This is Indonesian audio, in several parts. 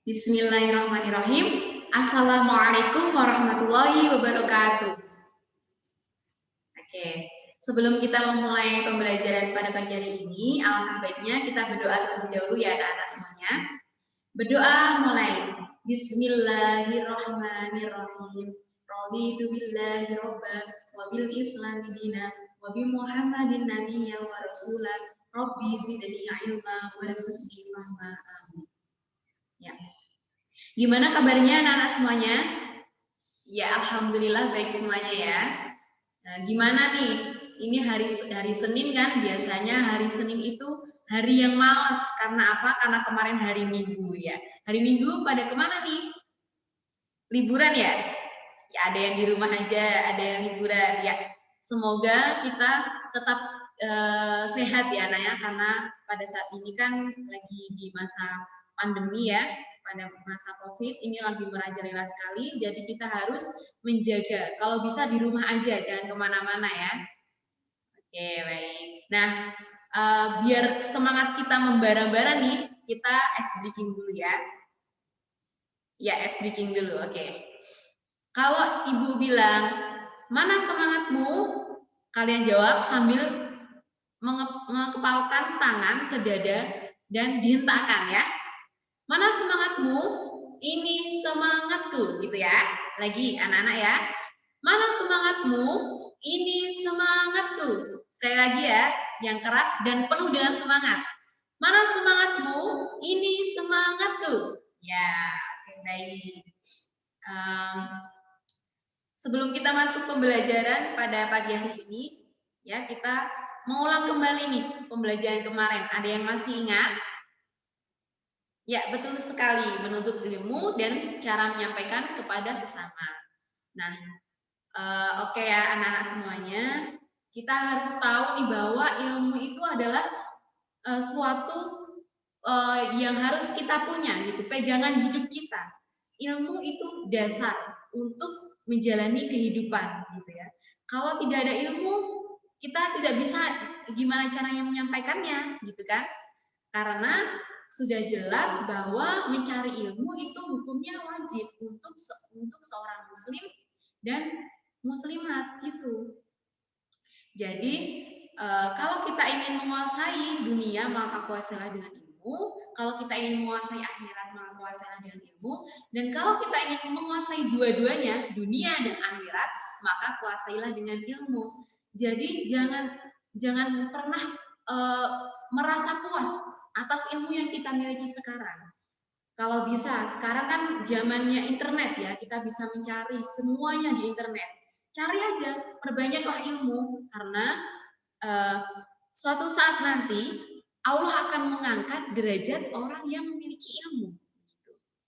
Bismillahirrahmanirrahim. Assalamualaikum warahmatullahi wabarakatuh. Oke, sebelum kita memulai pembelajaran pada pagi hari ini, alangkah baiknya kita berdoa terlebih dahulu ya anak-anak semuanya. Berdoa mulai. Bismillahirrahmanirrahim. Raditu billahi robba wa bil islami dina wa bi Muhammadin nabiyya wa rasulah. Rabbi zidni ilma wa rizqni fahma. Amin. Ya. Gimana kabarnya anak-anak semuanya? Ya, alhamdulillah baik semuanya ya. Nah, gimana nih? Ini hari Senin kan? Biasanya hari Senin itu hari yang malas. Karena apa? Karena kemarin hari Minggu ya. Hari Minggu pada kemana nih? Liburan ya? Ya, ada yang di rumah aja, ada yang liburan ya. Semoga kita tetap sehat ya anak ya, karena pada saat ini kan lagi di masa pandemi ya, pada masa COVID ini lagi merajalela sekali, jadi kita harus menjaga. Kalau bisa di rumah aja, jangan kemana-mana ya. Oke, baik. Nah, biar semangat kita membara-bara nih, kita ice breaking dulu ya. Ya, ice breaking dulu, oke. Kalau ibu bilang, mana semangatmu? Kalian jawab sambil mengepalkan tangan ke dada dan dihentakkan ya. Mana semangatmu? Ini semangatku gitu ya. Lagi anak-anak ya. Mana semangatmu? Ini semangatku. Sekali lagi ya, yang keras dan penuh dengan semangat. Mana semangatmu? Ini semangatku. Ya, oke, baik. Sebelum kita masuk pembelajaran pada pagi hari ini, ya kita mengulang kembali nih pembelajaran kemarin. Ada yang masih ingat? Ya, betul sekali, menuntut ilmu dan cara menyampaikan kepada sesama. Nah, oke ya anak-anak semuanya, kita harus tahu nih bahwa ilmu itu adalah suatu yang harus kita punya, gitu, pegangan hidup kita. Ilmu itu dasar untuk menjalani kehidupan, gitu ya. Kalau tidak ada ilmu, kita tidak bisa gimana caranya menyampaikannya, gitu kan? Karena sudah jelas bahwa mencari ilmu itu hukumnya wajib untuk seorang muslim dan muslimat gitu. Jadi kalau kita ingin menguasai dunia maka kuasailah dengan ilmu. Kalau kita ingin menguasai akhirat maka kuasailah dengan ilmu. Dan kalau kita ingin menguasai dua-duanya, dunia dan akhirat, maka kuasailah dengan ilmu. Jadi jangan pernah merasa puas atas ilmu yang kita miliki sekarang. Kalau bisa, sekarang kan zamannya internet ya, kita bisa mencari semuanya di internet. Cari aja, perbanyaklah ilmu, karena suatu saat nanti Allah akan mengangkat derajat orang yang memiliki ilmu.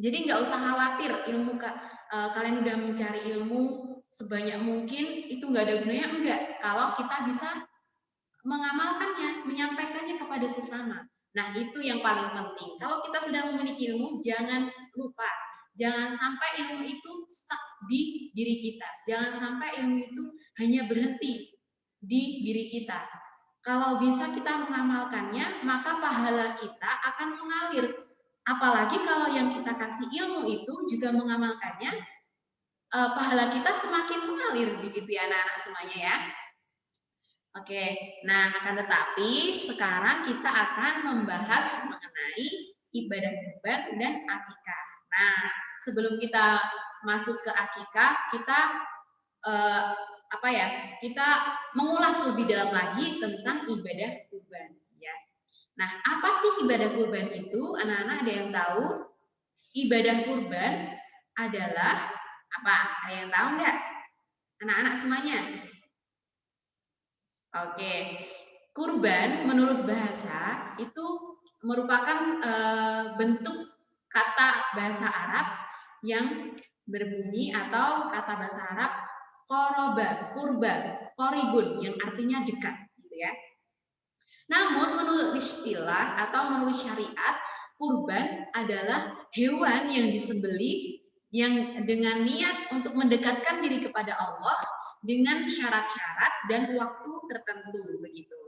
Jadi nggak usah khawatir ilmu kalian udah mencari ilmu sebanyak mungkin itu nggak ada gunanya, enggak. Kalau kita bisa mengamalkannya, menyampaikannya kepada sesama. Nah, itu yang paling penting. Kalau kita sudah memiliki ilmu, jangan lupa. Jangan sampai ilmu itu stuck di diri kita. Jangan sampai ilmu itu hanya berhenti di diri kita. Kalau bisa kita mengamalkannya, maka pahala kita akan mengalir. Apalagi kalau yang kita kasih ilmu itu juga mengamalkannya, pahala kita semakin mengalir begitu ya anak-anak semuanya ya. Oke, nah akan tetapi sekarang kita akan membahas mengenai ibadah kurban dan akikah. Nah, sebelum kita masuk ke akikah, kita kita mengulas lebih dalam lagi tentang ibadah kurban. Ya. Nah, apa sih ibadah kurban itu? Anak-anak ada yang tahu? Ibadah kurban adalah apa? Ada yang tahu nggak? Anak-anak semuanya? Oke, kurban menurut bahasa itu merupakan bentuk kata bahasa Arab yang berbunyi atau kata bahasa Arab koroba, kurban, koribun yang artinya dekat, gitu ya. Namun menurut istilah atau menurut syariat, kurban adalah hewan yang disembelih yang dengan niat untuk mendekatkan diri kepada Allah dengan syarat-syarat dan waktu tertentu begitu.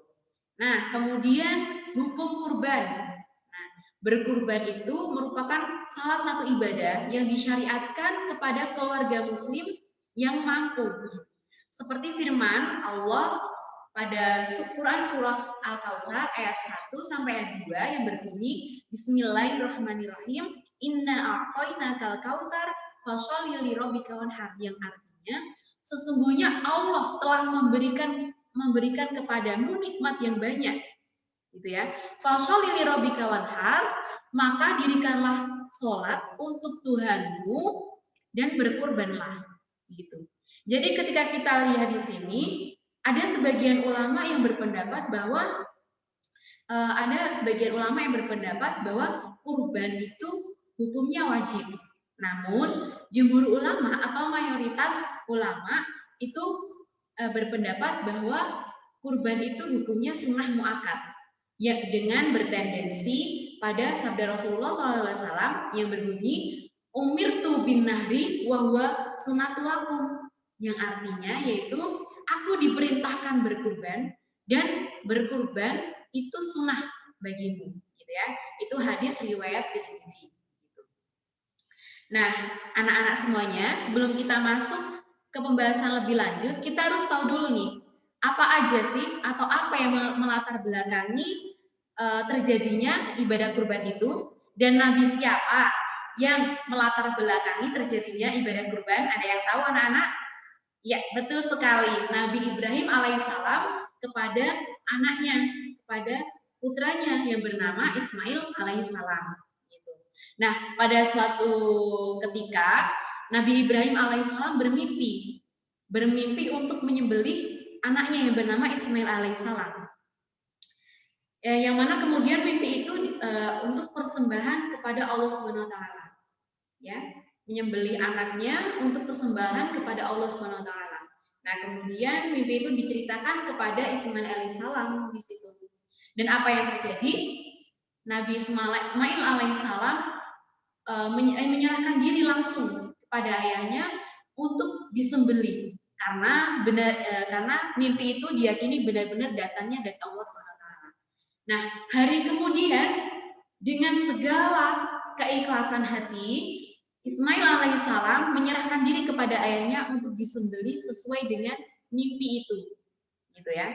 Nah, kemudian hukum kurban. Nah, Berkurban itu merupakan salah satu ibadah yang disyariatkan kepada keluarga muslim yang mampu. Seperti firman Allah pada Quran surah Al-Kautsar ayat 1 sampai ayat 2 yang berbunyi Bismillahirrahmanirrahim Inna a'tainakal kautsar fasholli lirabbika wanhar, yang artinya sesungguhnya Allah telah memberikan kepadamu nikmat yang banyak, gitu ya. Fasholli lirabbika wanhar, maka dirikanlah sholat untuk Tuhanmu dan berkurbanlah, gitu. Jadi ketika kita lihat di sini ada sebagian ulama yang berpendapat bahwa kurban itu hukumnya wajib. Namun jumhur ulama atau mayoritas ulama itu berpendapat bahwa kurban itu hukumnya sunnah muakkad, ya, dengan bertendensi pada sabda Rasulullah SAW yang berbunyi umirtu bin nahri wa huwa sunnatul lakum, yang artinya yaitu aku diperintahkan berkurban dan berkurban itu sunnah bagimu, gitu ya. Itu hadis riwayat Tirmidzi. Nah, anak-anak semuanya, sebelum kita masuk ke pembahasan lebih lanjut, kita harus tahu dulu nih, apa aja sih atau apa yang melatar belakangi terjadinya ibadah kurban itu, dan Nabi siapa yang melatar belakangi terjadinya ibadah kurban. Ada yang tahu anak-anak? Ya, betul sekali. Nabi Ibrahim alaihissalam kepada anaknya, kepada putranya yang bernama Ismail alaihissalam. Gitu. Nah, pada suatu ketika Nabi Ibrahim alaihissalam bermimpi untuk menyembelih anaknya yang bernama Ismail alaihissalam. Yang mana kemudian mimpi itu untuk persembahan kepada Allah Subhanahu wa taala. Ya, menyembelih anaknya untuk persembahan kepada Allah Subhanahu wa taala. Nah, kemudian mimpi itu diceritakan kepada Ismail alaihissalam di situ. Dan apa yang terjadi? Nabi Ismail alaihissalam menyerahkan diri langsung kepada ayahnya untuk disembelih, karena mimpi itu diyakini benar-benar datangnya dari Allah Subhanahu wa taala. Nah, hari kemudian dengan segala keikhlasan hati, Ismail alaihissalam menyerahkan diri kepada ayahnya untuk disembelih sesuai dengan mimpi itu, gitu ya,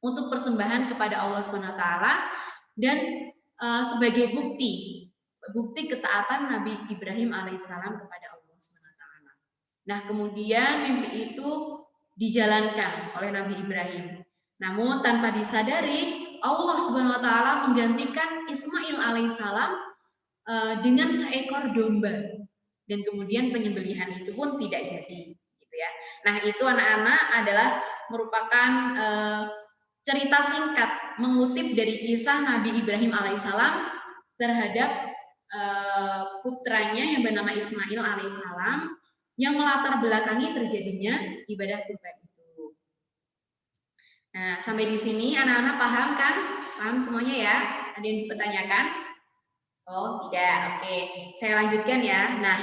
untuk persembahan kepada Allah Subhanahu wa taala dan sebagai bukti ketaatan Nabi Ibrahim alaihissalam kepada Allah Subhanahu wa taala. Nah, kemudian mimpi itu dijalankan oleh Nabi Ibrahim. Namun tanpa disadari, Allah Subhanahu wa taala menggantikan Ismail alaihissalam dengan seekor domba, dan kemudian penyembelihan itu pun tidak jadi, gitu ya. Nah, itu anak-anak adalah merupakan cerita singkat mengutip dari kisah Nabi Ibrahim alaihissalam terhadap putranya yang bernama Ismail alaihissalam yang melatar belakangi terjadinya ibadah kurban itu. Nah, sampai di sini anak-anak paham kan? Paham semuanya ya? Ada yang dipertanyakan? Oh, tidak. Oke, saya lanjutkan ya. Nah,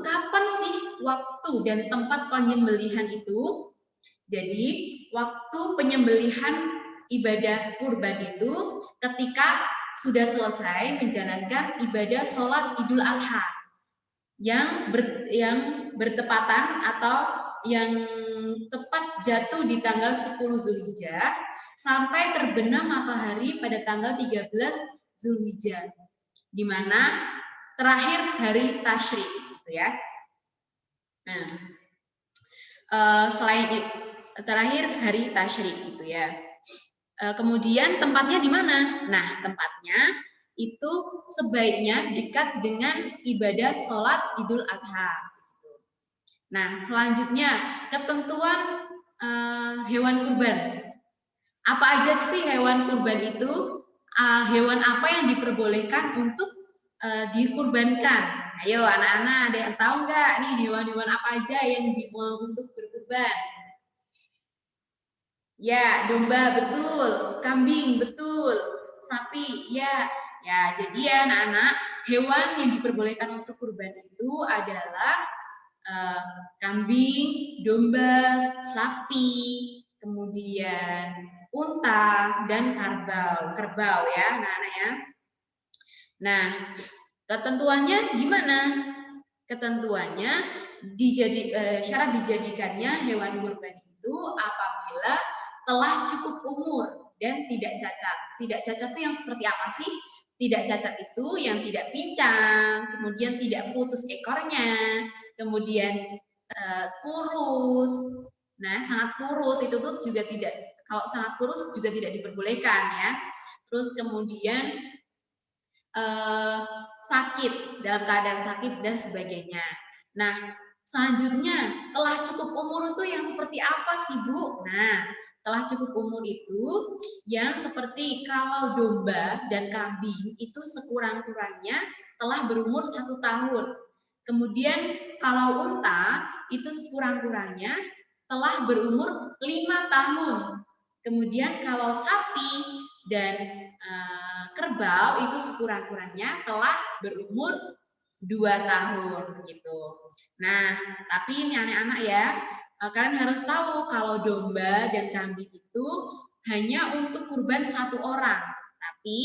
kapan sih waktu dan tempat penyembelihan itu? Jadi, waktu penyembelihan ibadah kurban itu ketika sudah selesai menjalankan ibadah sholat Idul Adha yang bertepatan atau yang tepat jatuh di tanggal 10 Zulhijjah sampai terbenam matahari pada tanggal 13 Zulhijjah, di mana terakhir hari tasyrik, gitu ya. Nah, selain terakhir hari tasyrik, gitu ya. Kemudian tempatnya di mana? Nah, tempatnya itu sebaiknya dekat dengan ibadah sholat Idul Adha. Nah, selanjutnya ketentuan hewan kurban. Apa aja sih hewan kurban itu? Hewan apa yang diperbolehkan untuk dikurbankan? Ayo anak-anak, ada yang tahu nggak nih hewan-hewan apa aja yang untuk berkurban? Ya, domba betul, kambing betul, sapi ya. Ya, jadi ya anak-anak, hewan yang diperbolehkan untuk kurban itu adalah kambing, domba, sapi, kemudian unta dan kerbau ya, anak-anak ya. Nah, ketentuannya gimana? Ketentuannya syarat dijadikannya hewan kurban itu apabila telah cukup umur dan tidak cacat. Tidak cacat itu yang seperti apa sih? Tidak cacat itu yang tidak pincang, kemudian tidak putus ekornya, kemudian kurus. Nah, sangat kurus itu tuh juga tidak, kalau sangat kurus juga tidak diperbolehkan ya. Terus kemudian sakit, dalam keadaan sakit dan sebagainya. Nah, selanjutnya telah cukup umur itu yang seperti apa sih Bu? Nah, telah cukup umur itu yang seperti kalau domba dan kambing itu sekurang-kurangnya telah berumur 1 tahun. Kemudian kalau unta itu sekurang-kurangnya telah berumur 5 tahun. Kemudian kalau sapi dan kerbau itu sekurang-kurangnya telah berumur 2 tahun gitu. Nah, tapi ini anak-anak ya, kalian harus tahu kalau domba dan kambing itu hanya untuk kurban 1 orang. Tapi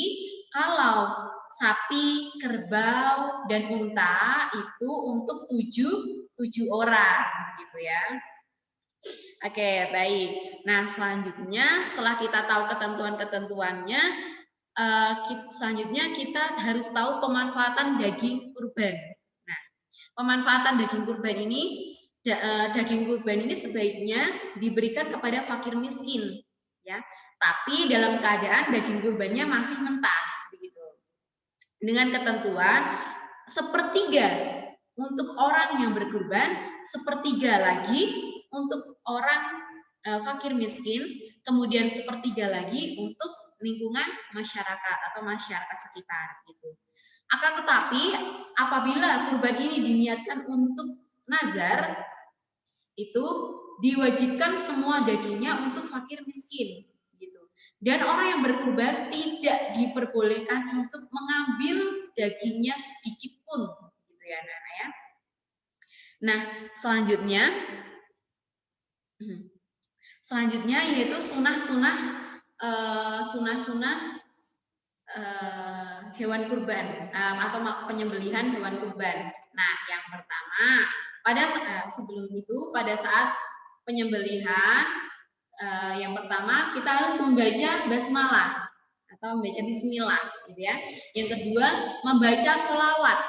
kalau sapi, kerbau, dan unta itu untuk 7 orang gitu ya. Oke, baik. Nah, selanjutnya setelah kita tahu ketentuan-ketentuannya, selanjutnya kita harus tahu pemanfaatan daging kurban. Nah, pemanfaatan daging kurban ini, daging kurban ini sebaiknya diberikan kepada fakir miskin, ya. Tapi dalam keadaan daging kurbannya masih mentah, begitu. Dengan ketentuan sepertiga untuk orang yang berkurban, sepertiga lagi untuk orang fakir miskin, kemudian sepertiga lagi untuk lingkungan masyarakat atau masyarakat sekitar gitu. Akan tetapi apabila kurban ini diniatkan untuk nazar, itu diwajibkan semua dagingnya untuk fakir miskin gitu. Dan orang yang berkurban tidak diperbolehkan untuk mengambil dagingnya sedikit pun gitu ya anak-anak ya. Nah, selanjutnya yaitu sunah-sunah hewan kurban atau penyembelihan hewan kurban. Nah, yang pertama sebelum itu pada saat penyembelihan yang pertama kita harus membaca basmalah atau membaca bismillah gitu ya. Yang kedua membaca sholawat.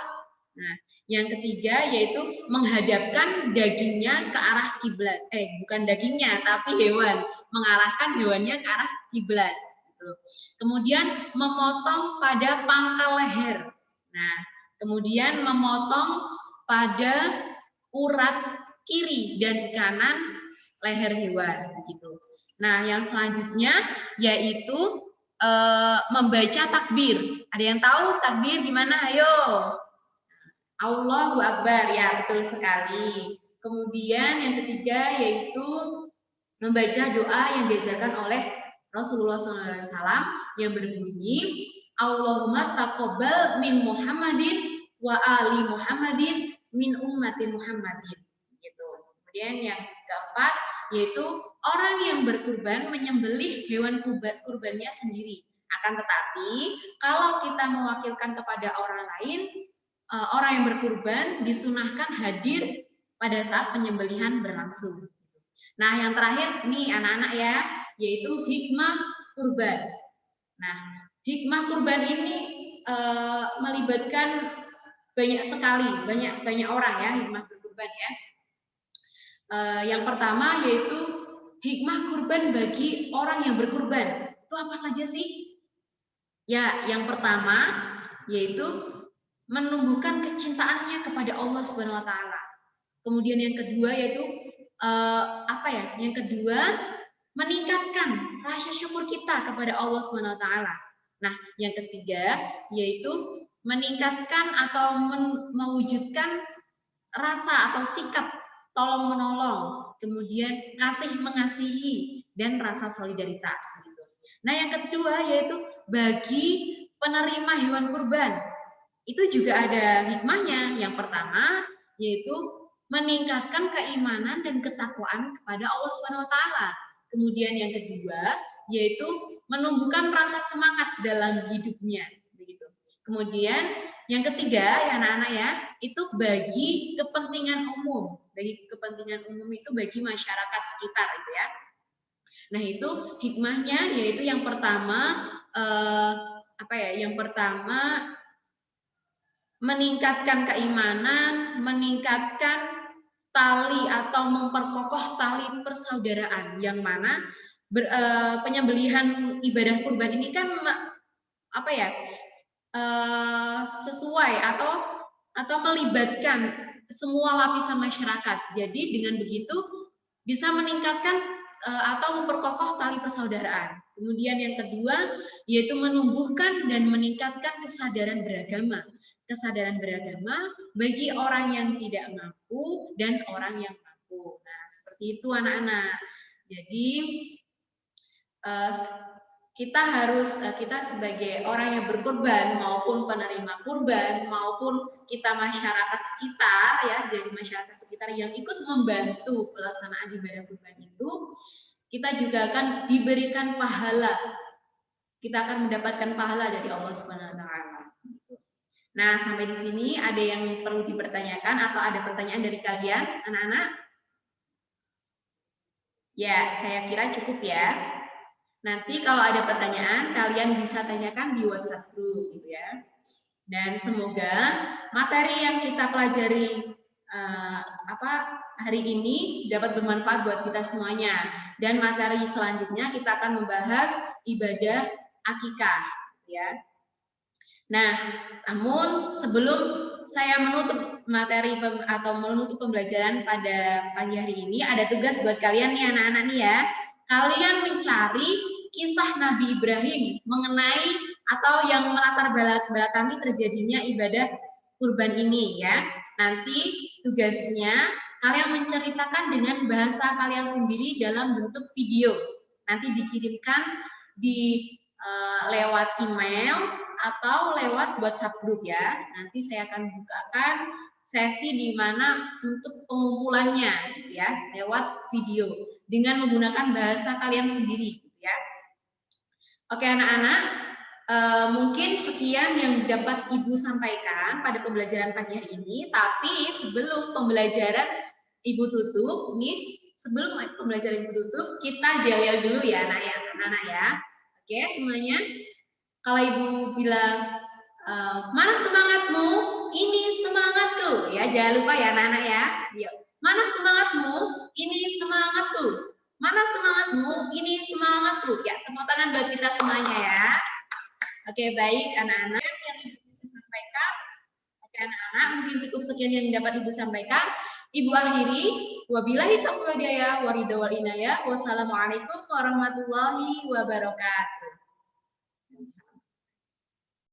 Nah, yang ketiga yaitu menghadapkan dagingnya ke arah kiblat. Bukan dagingnya tapi hewan, mengarahkan hewannya ke arah kiblat. Gitu. Kemudian memotong pada pangkal leher. Nah, kemudian memotong pada urat kiri dan kanan leher hewan begitu. Nah, yang selanjutnya yaitu membaca takbir. Ada yang tahu takbir gimana? Ayo. Allahu Akbar, ya betul sekali. Kemudian yang ketiga yaitu membaca doa yang diajarkan oleh Rasulullah SAW yang berbunyi Allahumma taqabbal min Muhammadin wa ali Muhammadin min ummati Muhammadin. Gitu. Kemudian yang keempat yaitu orang yang berkurban menyembelih hewan kurbannya sendiri. Akan tetapi kalau kita mewakilkan kepada orang lain, orang yang berkurban disunahkan hadir pada saat penyembelihan berlangsung. Nah, yang terakhir nih anak-anak ya, yaitu hikmah kurban. Nah, hikmah kurban ini melibatkan banyak sekali, banyak orang ya hikmah kurban ya. Yang pertama yaitu hikmah kurban bagi orang yang berkurban. Itu apa saja sih? Ya, yang pertama yaitu menumbuhkan kecintaannya kepada Allah Subhanahu wa taala. Kemudian yang kedua yaitu Yang kedua meningkatkan rasa syukur kita kepada Allah Subhanahu wa taala. Nah, yang ketiga yaitu meningkatkan atau mewujudkan rasa atau sikap tolong menolong, kemudian kasih mengasihi dan rasa solidaritas gitu. Nah, yang kedua yaitu bagi penerima hewan kurban. Itu juga ada hikmahnya. Yang pertama yaitu meningkatkan keimanan dan ketakwaan kepada Allah Subhanahu wa taala. Kemudian yang kedua yaitu menumbuhkan rasa semangat dalam hidupnya begitu. Kemudian yang ketiga ya anak-anak ya, itu bagi kepentingan umum. Bagi kepentingan umum itu bagi masyarakat sekitar itu ya. Nah, itu hikmahnya yaitu yang pertama yang pertama meningkatkan keimanan, meningkatkan tali atau memperkokoh tali persaudaraan, yang mana penyembelihan ibadah kurban ini kan sesuai atau melibatkan semua lapisan masyarakat. Jadi dengan begitu bisa meningkatkan atau memperkokoh tali persaudaraan. Kemudian yang kedua yaitu menumbuhkan dan meningkatkan kesadaran beragama. Kesadaran beragama bagi orang yang tidak mampu dan orang yang mampu. Nah, seperti itu anak-anak. Jadi kita sebagai orang yang berkurban maupun penerima kurban maupun kita masyarakat sekitar ya, jadi masyarakat sekitar yang ikut membantu pelaksanaan ibadah kurban itu, kita juga akan diberikan pahala. Kita akan mendapatkan pahala dari Allah Subhanahu wa taala. Nah, sampai di sini ada yang perlu dipertanyakan atau ada pertanyaan dari kalian, anak-anak? Ya, saya kira cukup ya. Nanti kalau ada pertanyaan, kalian bisa tanyakan di WhatsApp group gitu ya. Dan semoga materi yang kita pelajari hari ini dapat bermanfaat buat kita semuanya. Dan materi selanjutnya kita akan membahas ibadah akikah ya. Nah, namun sebelum saya menutup materi atau menutup pembelajaran pada pagi hari ini, ada tugas buat kalian nih anak-anak nih ya. Kalian mencari kisah Nabi Ibrahim mengenai atau yang melatar belakangi terjadinya ibadah kurban ini ya. Nanti tugasnya kalian menceritakan dengan bahasa kalian sendiri dalam bentuk video. Nanti dikirimkan di lewat email atau lewat WhatsApp group ya. Nanti saya akan bukakan sesi di mana untuk pengumpulannya ya lewat video dengan menggunakan bahasa kalian sendiri ya. Oke anak-anak, mungkin sekian yang dapat Ibu sampaikan pada pembelajaran pagi hari ini. Tapi sebelum pembelajaran Ibu tutup, sebelum pembelajaran Ibu tutup, kita yel-yel dulu ya anak-anak ya. Oke semuanya, kalau Ibu bilang mana semangatmu? Ini semangatku ya, jangan lupa ya anak-anak ya. Yuk. Mana semangatmu? Ini semangatku. Mana semangatmu? Ini semangatku. Ya, tepuk tangan buat kita semuanya ya. Oke, baik anak-anak yang Ibu bisa sampaikan. Oke anak-anak, mungkin cukup sekian yang dapat Ibu sampaikan. Ibu akhiri, wabillahi taufiq wal hidayah, wal inayah. Wassalamualaikum warahmatullahi wabarakatuh.